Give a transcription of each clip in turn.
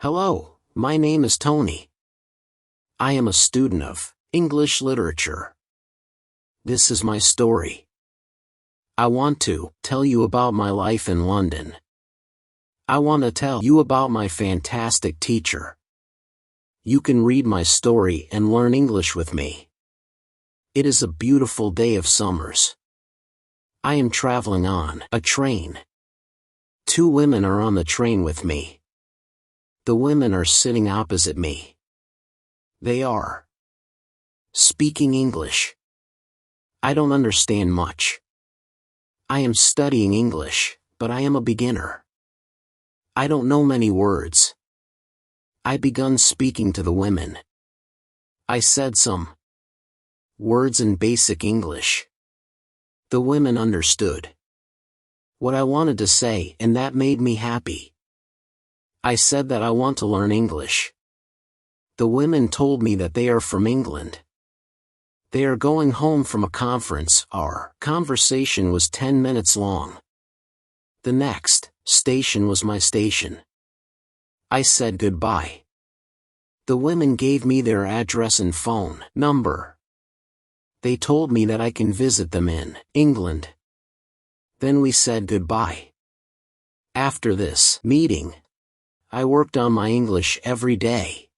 Hello, my name is Tony. I am a student of English literature. This is my story. I want to tell you about my life in London. I want to tell you about my fantastic teacher. You can read my story and learn English with me. It is a beautiful day of summers. I am traveling on a train. Two women are on the train with me. The women are sitting opposite me. They are speaking English. I don't understand much. I am studying English, but I am a beginner. I don't know many words. I begun speaking to the women. I said some words in basic English. The women understood what I wanted to say, and that made me happy. I said that I want to learn English. The women told me that they are from England. They are going home from a conference. Our conversation was 10 minutes long. The next station was my station. I said goodbye. The women gave me their address and phone number. They told me that I can visit them in England. Then we said goodbye. After this meeting, I worked on my English every day.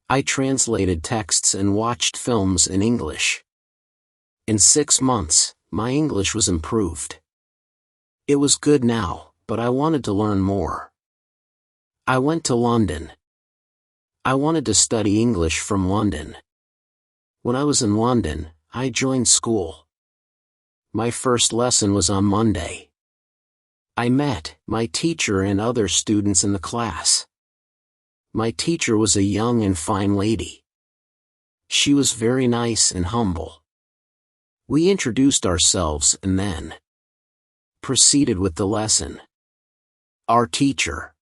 I translated texts and watched films in English. In 6 months, my English was improved. It was good now, but I wanted to learn more. I went to London. I wanted to study English from London. When I was in London, I joined school. My first lesson was on Monday. I met my teacher and other students in the class. My teacher was a young and fine lady. She was very nice and humble. We introduced ourselves and then proceeded with the lesson. Our teacher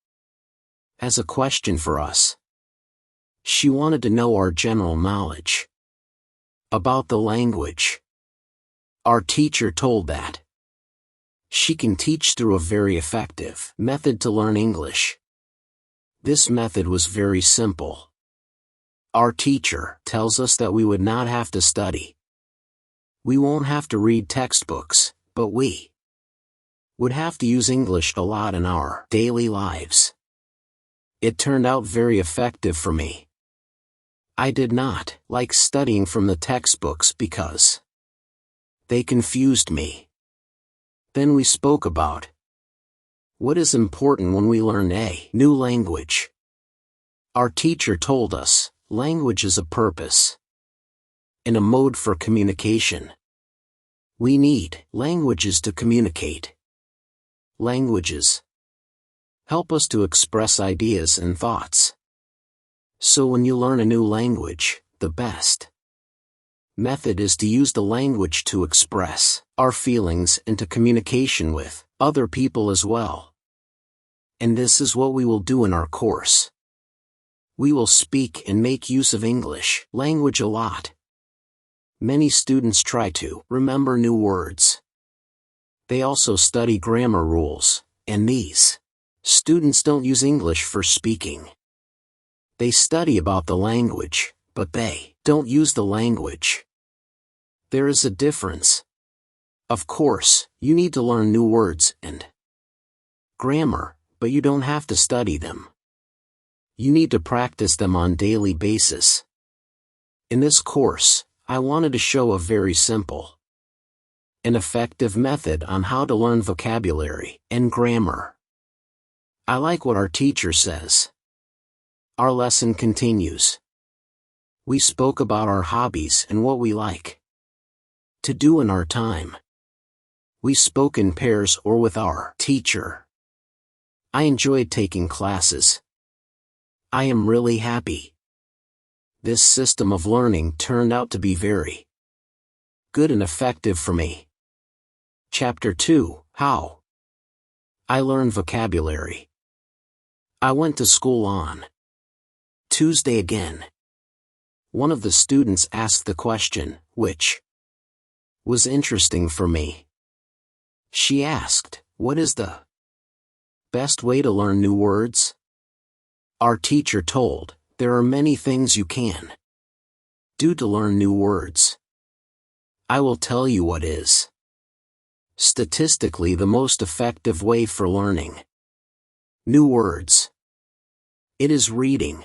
has a question for us. She wanted to know our general knowledge about the language. Our teacher told that she can teach through a very effective method to learn English. This method was very simple. Our teacher tells us that we would not have to study. We won't have to read textbooks, but we would have to use English a lot in our daily lives. It turned out very effective for me. I did not like studying from the textbooks because they confused me. Then we spoke about what is important when we learn a new language. Our teacher told us, language is a purpose and a mode for communication. We need languages to communicate. Languages help us to express ideas and thoughts. So when you learn a new language, the best method is to use the language to express our feelings and to communication with other people as well. And this is what we will do in our course. We will speak and make use of English language a lot. Many students try to remember new words. They also study grammar rules, and these students don't use English for speaking. They study about the language, but they don't use the language. There is a difference. Of course, you need to learn new words and grammar, but you don't have to study them. You need to practice them on a daily basis. In this course, I wanted to show a very simple and effective method on how to learn vocabulary and grammar. I like what our teacher says. Our lesson continues. We spoke about our hobbies and what we like to do in our time. We spoke in pairs or with our teacher. I enjoyed taking classes. I am really happy. This system of learning turned out to be very good and effective for me. Chapter 2, How I Learned Vocabulary. I went to school on Tuesday again. One of the students asked the question, which was interesting for me. She asked, "What is the best way to learn new words?" Our teacher told, there are many things you can do to learn new words. I will tell you what is statistically the most effective way for learning new words. It is reading.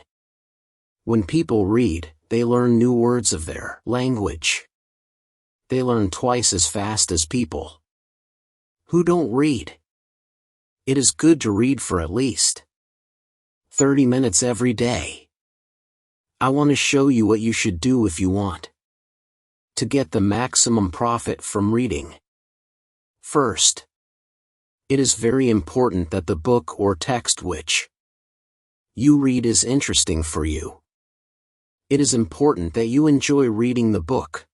When people read, they learn new words of their language. They learn twice as fast as people who don't read. It is good to read for at least 30 minutes every day. I want to show you what you should do if you want to get the maximum profit from reading. First, it is very important that the book or text which you read is interesting for you. It is important that you enjoy reading the book.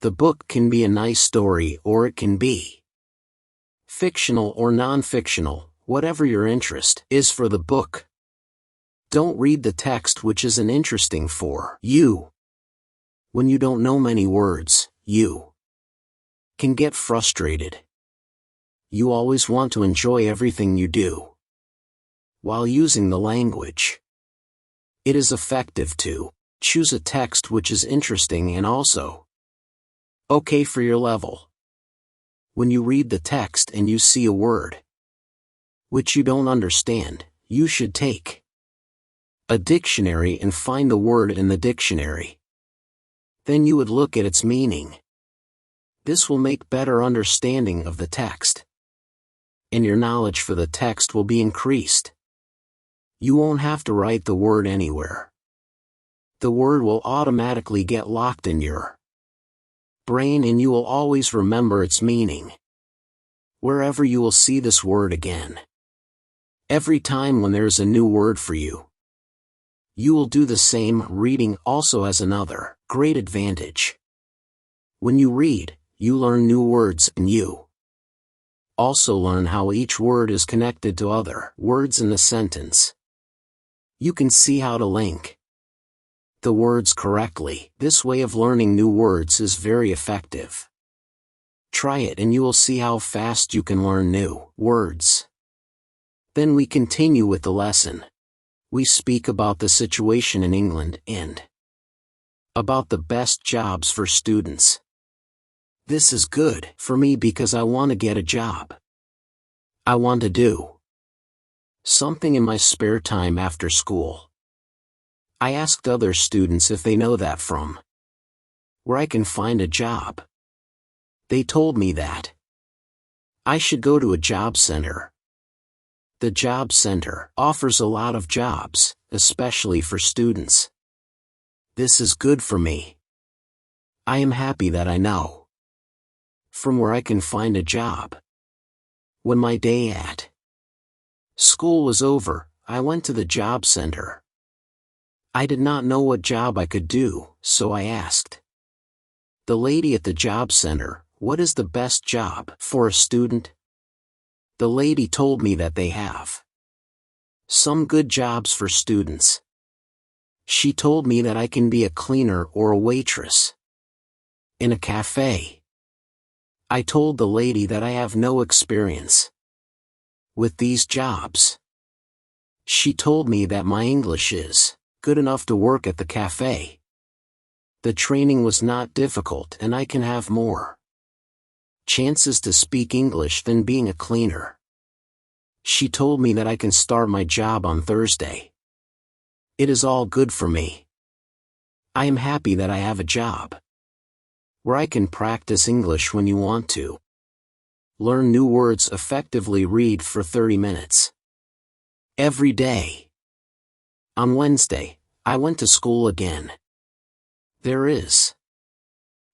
The book can be a nice story or it can be fictional or non-fictional, whatever your interest is for the book. Don't read the text which isn't interesting for you. When you don't know many words, you can get frustrated. You always want to enjoy everything you do while using the language. It is effective to choose a text which is interesting and also okay for your level. When you read the text and you see a word which you don't understand, you should take a dictionary and find the word in the dictionary. Then you would look at its meaning. This will make better understanding of the text, and your knowledge for the text will be increased. You won't have to write the word anywhere. The word will automatically get locked in your brain and you will always remember its meaning wherever you will see this word again. Every time when there is a new word for you, you will do the same. Reading also has another great advantage. When you read, you learn new words and you also learn how each word is connected to other words in the sentence. You can see how to link the words correctly. This way of learning new words is very effective. Try it and you will see how fast you can learn new words. Then we continue with the lesson. We speak about the situation in England and about the best jobs for students. This is good for me because I want to get a job. I want to do something in my spare time after school. I asked other students if they know that from where I can find a job. They told me that I should go to a job center. The job center offers a lot of jobs, especially for students. This is good for me. I am happy that I know from where I can find a job. When my day at school was over, I went to the job center. I did not know what job I could do, so I asked the lady at the job center, what is the best job for a student? The lady told me that they have some good jobs for students. She told me that I can be a cleaner or a waitress in a cafe. I told the lady that I have no experience with these jobs. She told me that my English is good enough to work at the cafe. The training was not difficult and I can have more chances to speak English than being a cleaner. She told me that I can start my job on Thursday. It is all good for me. I am happy that I have a job where I can practice English when you want to learn new words effectively. Read for 30 minutes every day. On Wednesday, I went to school again. There is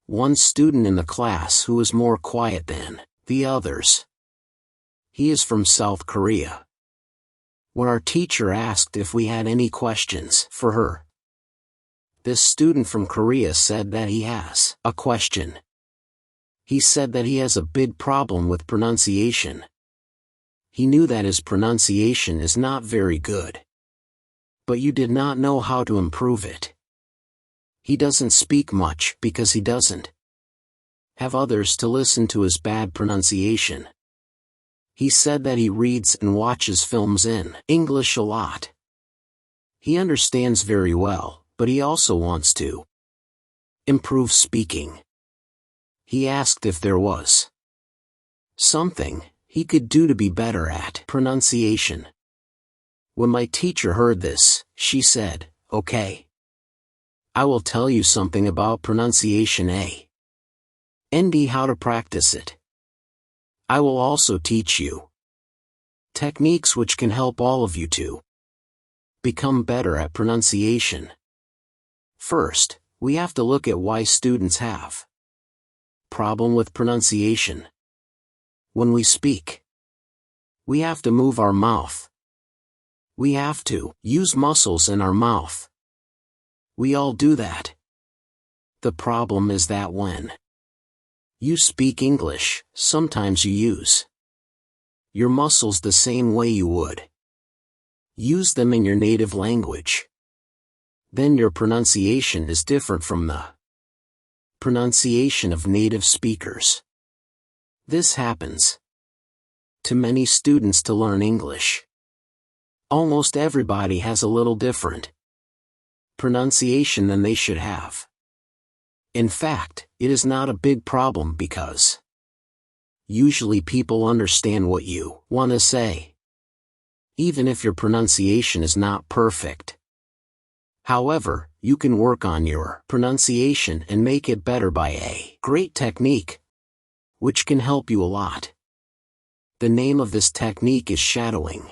one student in the class who is more quiet than the others. He is from South Korea. When our teacher asked if we had any questions for her, this student from Korea said that he has a question. He said that he has a big problem with pronunciation. He knew that his pronunciation is not very good, but you did not know how to improve it. He doesn't speak much because he doesn't have others to listen to his bad pronunciation. He said that he reads and watches films in English a lot. He understands very well, but he also wants to improve speaking. He asked if there was something he could do to be better at pronunciation. When my teacher heard this, she said, "Okay. I will tell you something about pronunciation and how to practice it. I will also teach you techniques which can help all of you to become better at pronunciation. First, we have to look at why students have problem with pronunciation. When we speak, we have to move our mouth. We have to use muscles in our mouth. We all do that. The problem is that when you speak English, sometimes you use your muscles the same way you would use them in your native language. Then your pronunciation is different from the pronunciation of native speakers. This happens to many students to learn English. Almost everybody has a little different pronunciation than they should have. In fact, it is not a big problem because usually people understand what you want to say, even if your pronunciation is not perfect. However, you can work on your pronunciation and make it better by a great technique, which can help you a lot. The name of this technique is shadowing.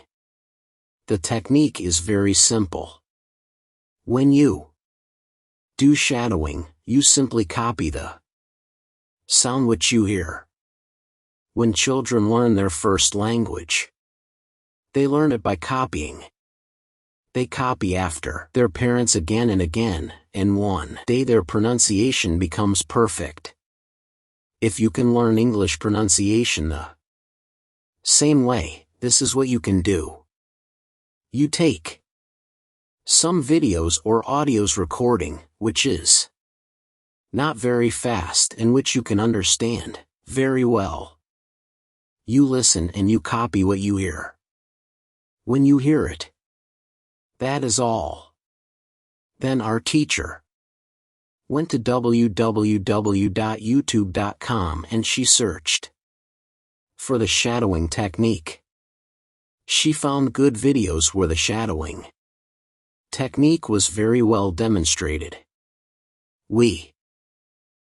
The technique is very simple. When you do shadowing, you simply copy the sound which you hear. When children learn their first language, they learn it by copying. They copy after their parents again and again, and one day their pronunciation becomes perfect. If you can learn English pronunciation the same way, this is what you can do. You take some videos or audios recording, which is not very fast and which you can understand very well. You listen and you copy what you hear. When you hear it, that is all. Then our teacher went to www.youtube.com and she searched for the shadowing technique. She found good videos where the shadowing technique was very well demonstrated. We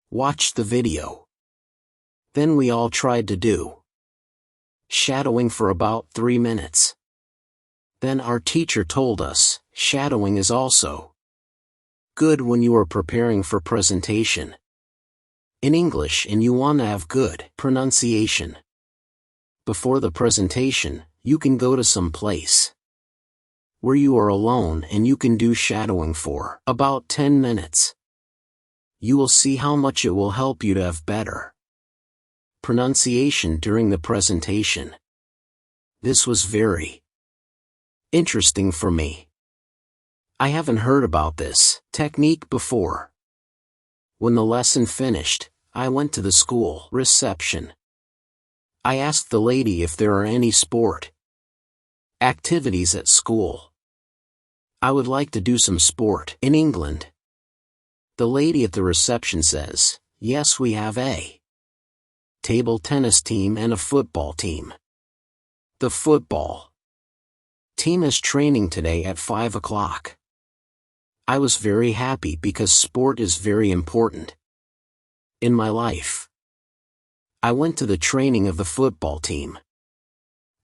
watched the video. Then we all tried to do shadowing for about 3 minutes. Then our teacher told us, shadowing is also good when you are preparing for presentation in English and you want to have good pronunciation. Before the presentation, you can go to some place where you are alone and you can do shadowing for about 10 minutes. You will see how much it will help you to have better pronunciation during the presentation. This was very interesting for me. I haven't heard about this technique before. When the lesson finished, I went to the school reception. I asked the lady if there are any sport activities at school. I would like to do some sport in England. The lady at the reception says, yes, we have a table tennis team and a football team. The football team is training today at 5 o'clock. I was very happy because sport is very important in my life. I went to the training of the football team.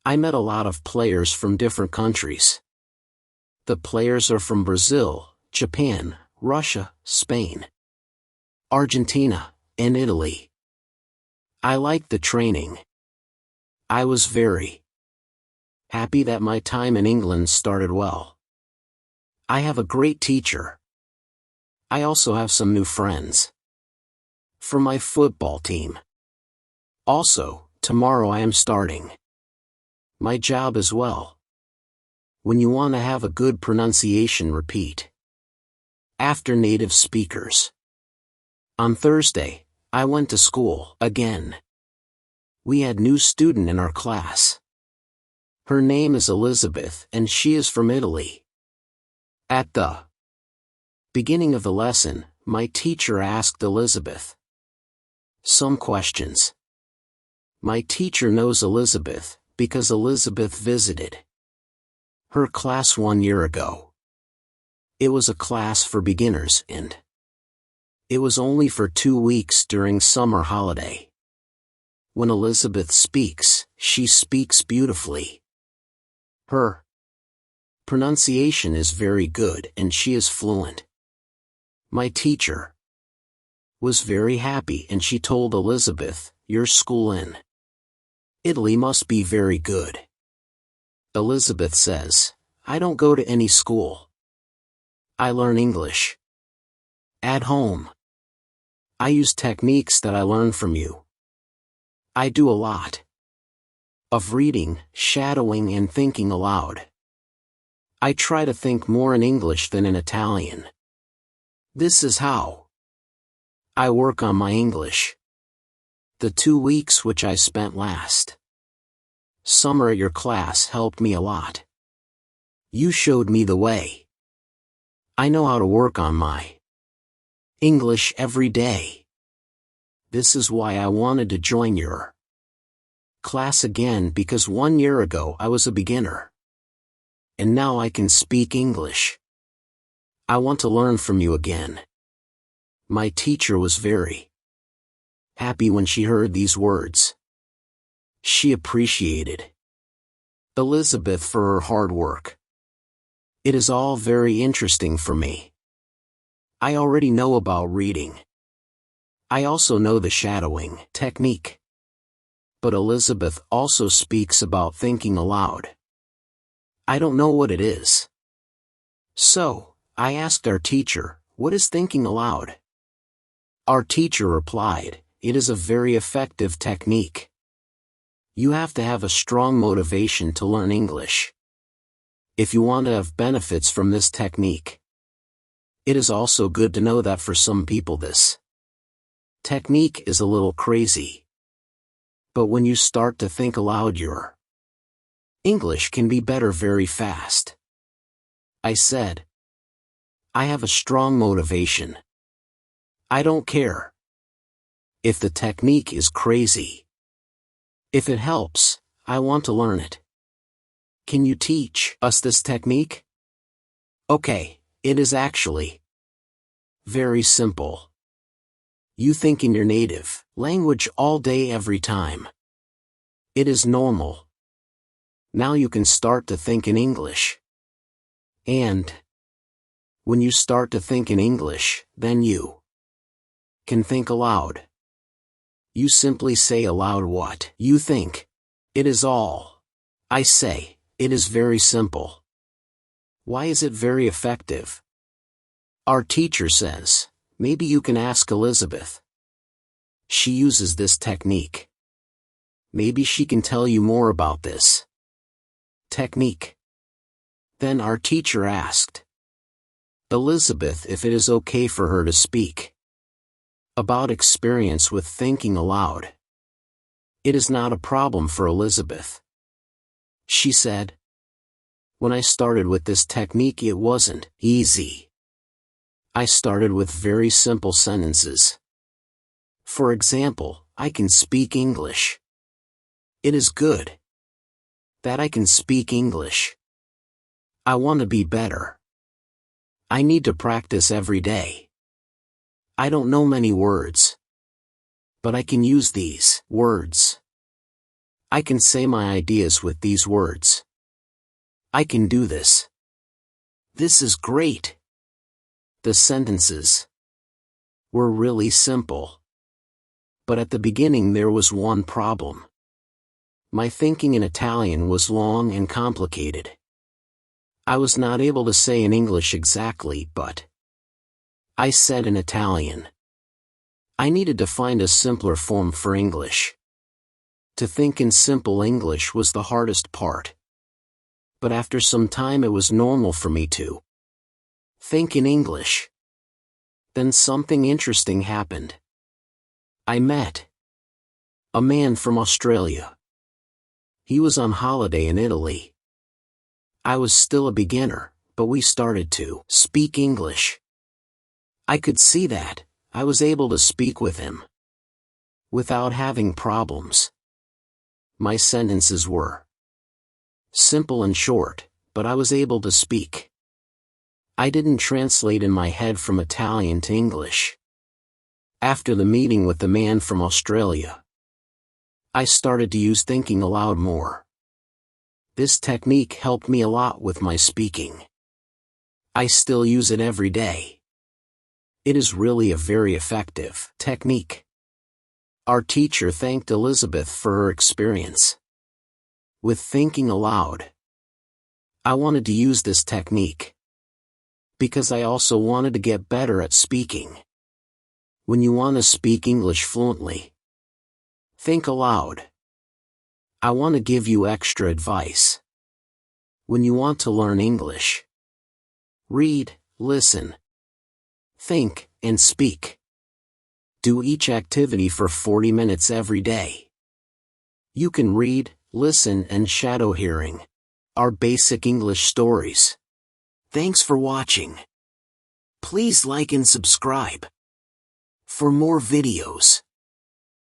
I met a lot of players from different countries. The players are from Brazil, Japan, Russia, Spain, Argentina, and Italy. I liked the training. I was very happy that my time in England started well. I have a great teacher. I also have some new friends for my football team. Also, tomorrow I am starting my job as well. When you want to have a good pronunciation, repeat after native speakers. On Thursday, I went to school again. We had new student in our class. Her name is Elizabeth and she is from Italy. At the beginning of the lesson, my teacher asked Elizabeth some questions. My teacher knows Elizabeth because Elizabeth visited her class 1 year ago. It was a class for beginners and it was only for 2 weeks during summer holiday. When Elizabeth speaks, she speaks beautifully. Her pronunciation is very good and she is fluent. My teacher was very happy and she told Elizabeth, "Your school in Italy must be very good." Elizabeth says, "I don't go to any school. I learn English at home. I use techniques that I learned from you. I do a lot of reading, shadowing and thinking aloud. I try to think more in English than in Italian. This is how I work on my English. The 2 weeks which I spent last summer at your class helped me a lot. You showed me the way. I know how to work on my English every day. This is why I wanted to join your class again because 1 year ago I was a beginner. And now I can speak English. I want to learn from you again." My teacher was very happy when she heard these words. She appreciated Elizabeth for her hard work. It is all very interesting for me. I already know about reading. I also know the shadowing technique. But Elizabeth also speaks about thinking aloud. I don't know what it is. So, I asked our teacher, "What is thinking aloud?" Our teacher replied, "It is a very effective technique. You have to have a strong motivation to learn English. If you want to have benefits from this technique. It is also good to know that for some people this technique is a little crazy. But when you start to think aloud your English can be better very fast." I said, "I have a strong motivation. I don't care if the technique is crazy. If it helps, I want to learn it. Can you teach us this technique?" Okay, it is actually very simple. You think in your native language all day every time. It is normal. Now you can start to think in English. And when you start to think in English, then you can think aloud. You simply say aloud what you think. It is all I say. It is very simple. Why is it very effective? Our teacher says, maybe you can ask Elizabeth. She uses this technique. Maybe she can tell you more about this technique. Then our teacher asked Elizabeth if it is okay for her to speak about experience with thinking aloud. It is not a problem for Elizabeth. She said, when I started with this technique it wasn't easy. I started with very simple sentences. For example, I can speak English. It is good that I can speak English. I want to be better. I need to practice every day. I don't know many words, but I can use these words. I can say my ideas with these words. I can do this. This is great. The sentences were really simple. But at the beginning there was one problem. My thinking in Italian was long and complicated. I was not able to say in English exactly, but I said in Italian. I needed to find a simpler form for English. To think in simple English was the hardest part. But after some time it was normal for me to think in English. Then something interesting happened. I met a man from Australia. He was on holiday in Italy. I was still a beginner, but we started to speak English. I could see that I was able to speak with him without having problems. My sentences were simple and short, but I was able to speak. I didn't translate in my head from Italian to English. After the meeting with the man from Australia, I started to use thinking aloud more. This technique helped me a lot with my speaking. I still use it every day. It is really a very effective technique. Our teacher thanked Elizabeth for her experience with thinking aloud. I wanted to use this technique because I also wanted to get better at speaking. When you want to speak English fluently, think aloud. I want to give you extra advice. When you want to learn English, read, listen, think, and speak. Do each activity for 40 minutes every day. You can read, listen, and shadow hearing our basic English stories. Thanks for watching. Please like and subscribe for more videos.